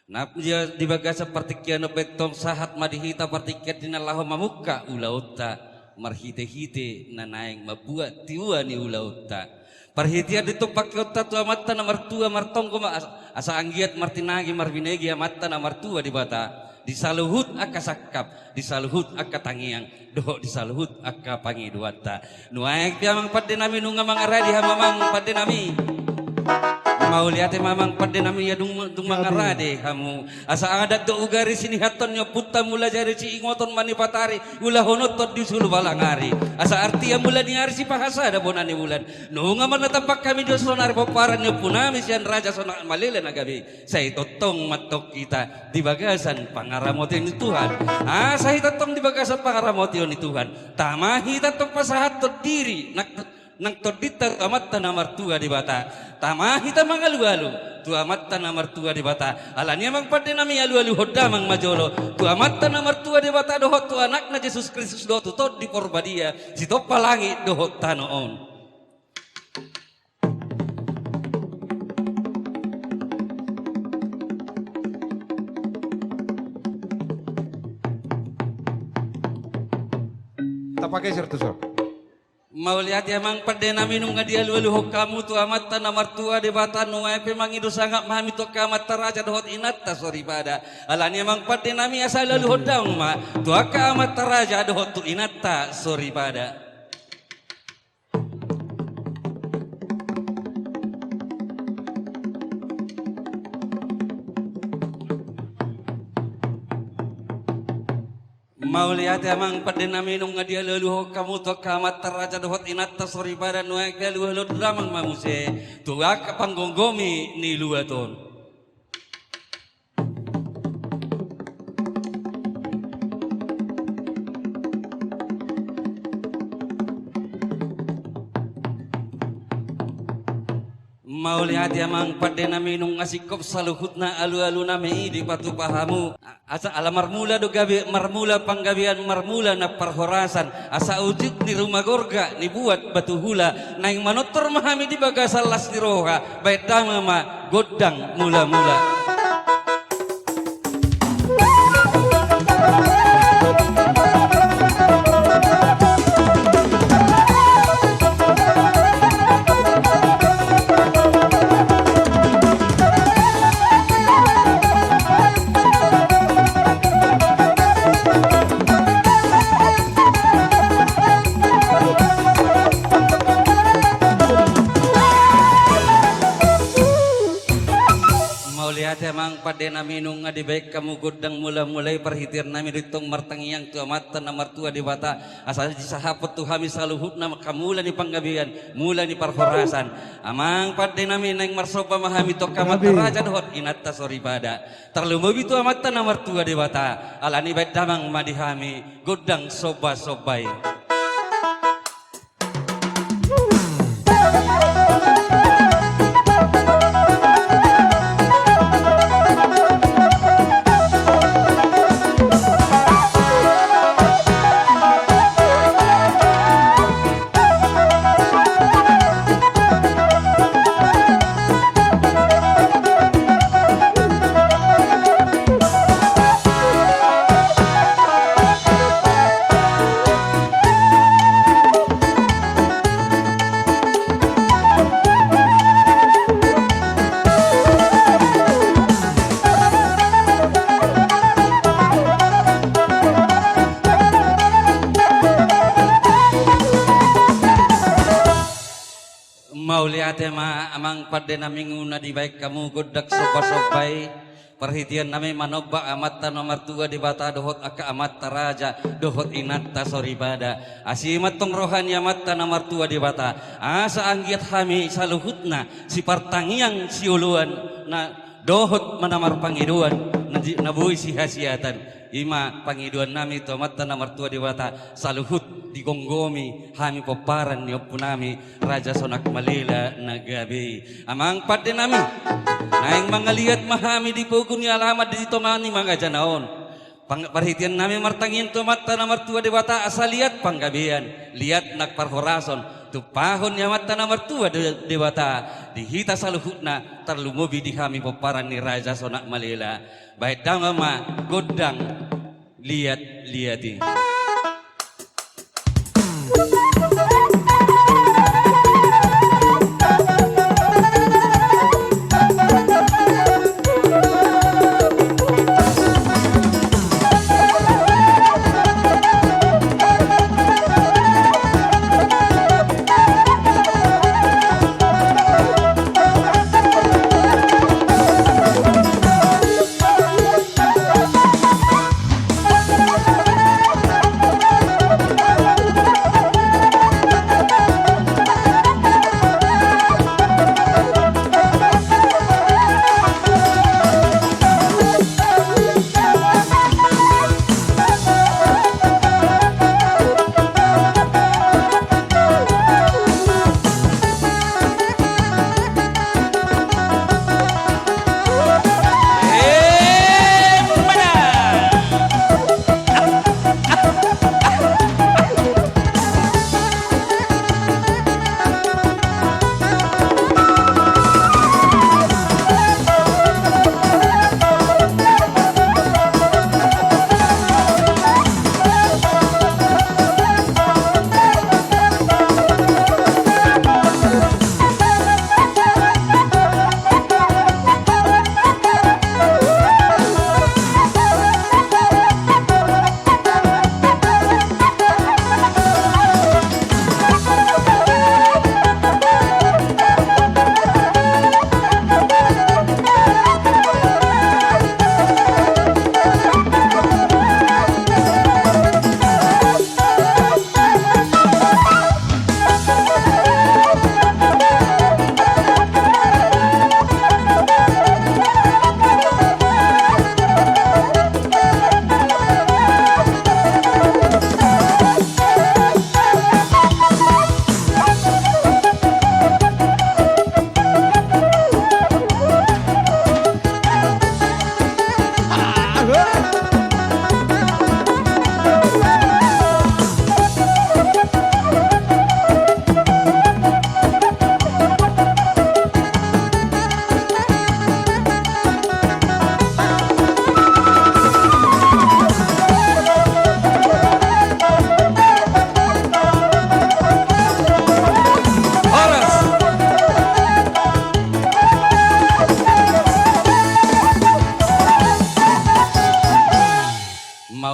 Napja dibaga seperti kiana betong sahat madihita partiket dinalahu mamuka ulauta marhite-hite nanaeng mabuat tiwa ni ulauta perhitian ditumpak kota tua mata nomor tua martongko asa anggiat martinagi marbinegi mata nomor tua di bata disaluhut aka sakap disaluhut aka tangiang doh disaluhut aka pangi duata nuaek piamang padde nami nunga mangaradi hamamang padde nami mau lihat mamang pada nami ya dung mangarade kamu asa adat do ugari sini haton nyo puta mula jari ci ingoton mani patari ulah honotot di sulu balangari asa arti mula ni ari si pahasa ada bonani bulan nunga man tapak kami do sonar paparan nyo punami sian raja sonar malele nagabi say totong matok kita di bagasan pangaramot ni Tuhan say totong di bagasan pangaramot ni Tuhan tamahi tatong pasahat to diri nang todita amat tanah martua di bata tamah kita mangalu-alu tu amat tanah martua di bata alanya mang pada nami alu-alu hoda mang majolo tu amat tanah martua di bata dohot tu anakna Yesus Kristus dohot tu tod di porbadia si topa langit dohot tanoon tak pakai sertu sor. Mau lihat ya mang pada nami nunga dia lu kamu tu amat tanah martua di bata nunga pe mang idu sangat mahami tu kamat taraja dohot inatta sorry pada alani mang pada nami asal lalu hodang ma tu aka amat taraja dohot tu inatta sorry pada mau lihat emang pada nami nung dia leluh kamu to kamat teraja dohot inatta sorry pada nuek dia leluh dramang mamuse tuak panggonggomi ni luaton mau lihat emang pada nami nung ngasikop saluhutna alu-alu nami di patu pahamu asa alamar mula do gabi marmula panggabian marmula na parhorasan asa ujik ni rumah gorga ni buat batu hula naing manotor mahami di bagasal las di roha baik dama ma godang mula-mula emang pada nami nung di baik kamu godang mulai perhitir nami ditong martangiang tu amatan nomor tua di bata asal disahapot tu hami saluhut nama kamula ni panggabian mula ni parhorasan amang pada nami nang marsoba mahami to kamat raja dohot inatta sorry pada terlalu itu amatan nomor tua di bata alani baik damang madihami godang soba-sobai mau lihat ema amang pada nami nguna di baik kamu godak soba-sobai perhitian nami manoba amat nomor tua di bata dohot aka amat taraja dohot inatta sorry pada asimat tong rohani amat nomor tua di bata asa anggiat hami saluhutna si partangiang siuluan na dohot manamar pangiduan nabui si hasiatan ima pangiduan nami to mata nomor tua di bata saluhut digonggomi hami paparan ni opunami raja sonak malila nagabi amang pada nami naing mangaliat mahami di pugun ni alamat di tomani mga janaon perhitian nami martangin to mata nomor tua di bata asal lihat panggabian lihat nak parhorason tu pahon ya mata nomor tua dewata dihita saluhutna terlumubi di kami peparan ni raja sonak malela baik damama godang lihat-lihati.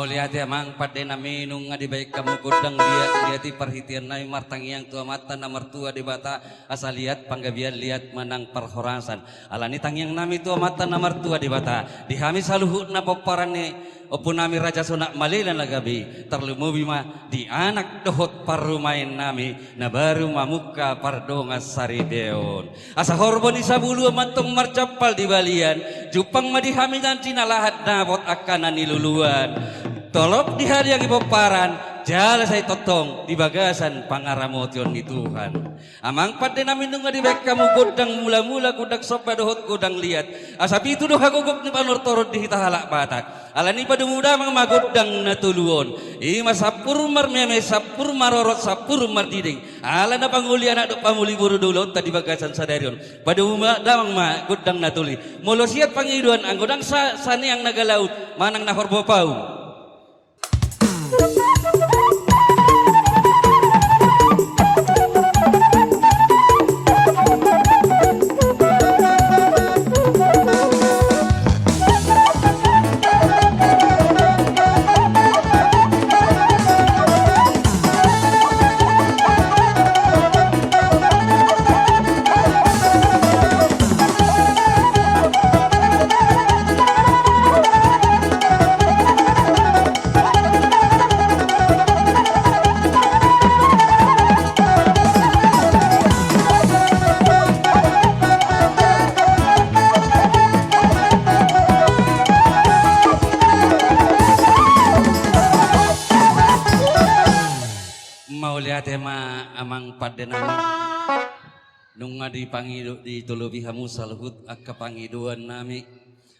Lihat ya mang pada nami nung ngadi baik kamu godang lihat perhatian nai martang yang tua mata nomor tua di bata asal lihat panggabian lihat manang perhorasan alani tang yang nami tua mata nomor tua di bata dihami saluhut na peparane opun nami raja sonak malilan lagabi terlumu bima di anak dohot parumain nami na baru mamuka pardonga saribeon asa horbon isabulu mantong marcapal di balian jupang madihami dan cina lahat nabot akan niluluan tolop di hari yang iboparan jala saya totong di bagasan pangaramotion ni Tuhan amang pada namin nung di baik kamu godang mula-mula godang sopa dohot godang liat asapi itu doh hagogok ni panor torot di hita halak batak alani pada muda mang magodang natuluon ima sapur mar meme sapur marorot sapur mar diding ala na panguli anak do pamuli buru dulot tadi bagasan sadarion pada muda damang ma godang natuli molosiat pangiduan ang godang sani ang nagalaut manang nahorbopau. Amang pada nami nung di pangidu di tulubi hamu saluhut akka pangiduan nami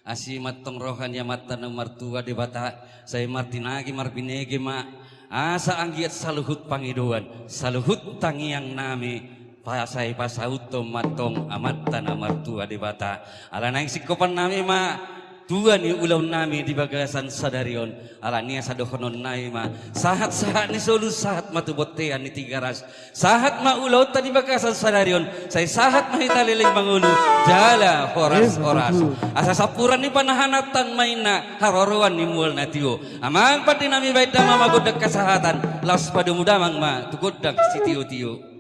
asimat tong rohan ya mata nomor tua di bata saya martinagi marbinege ma asa anggiat saluhut pangiduan saluhut tangiang nami pasai pasauto matong amatan amartua di bata ala naing sikopan nami ma Tuhan ni ulau nami di bagasan sadarion ala nia sadohonon nai ma sahat ni solu sahat matu botean ni tigaras sahat ma ulau tadi bagasan sadarion saya sahat mahita liling mangulu jala horas asa sapuran ni panahanatan maina harorowan ni mual natio amang pati nami baita mama godak kesehatan las padu mudamang ma tu godak si tio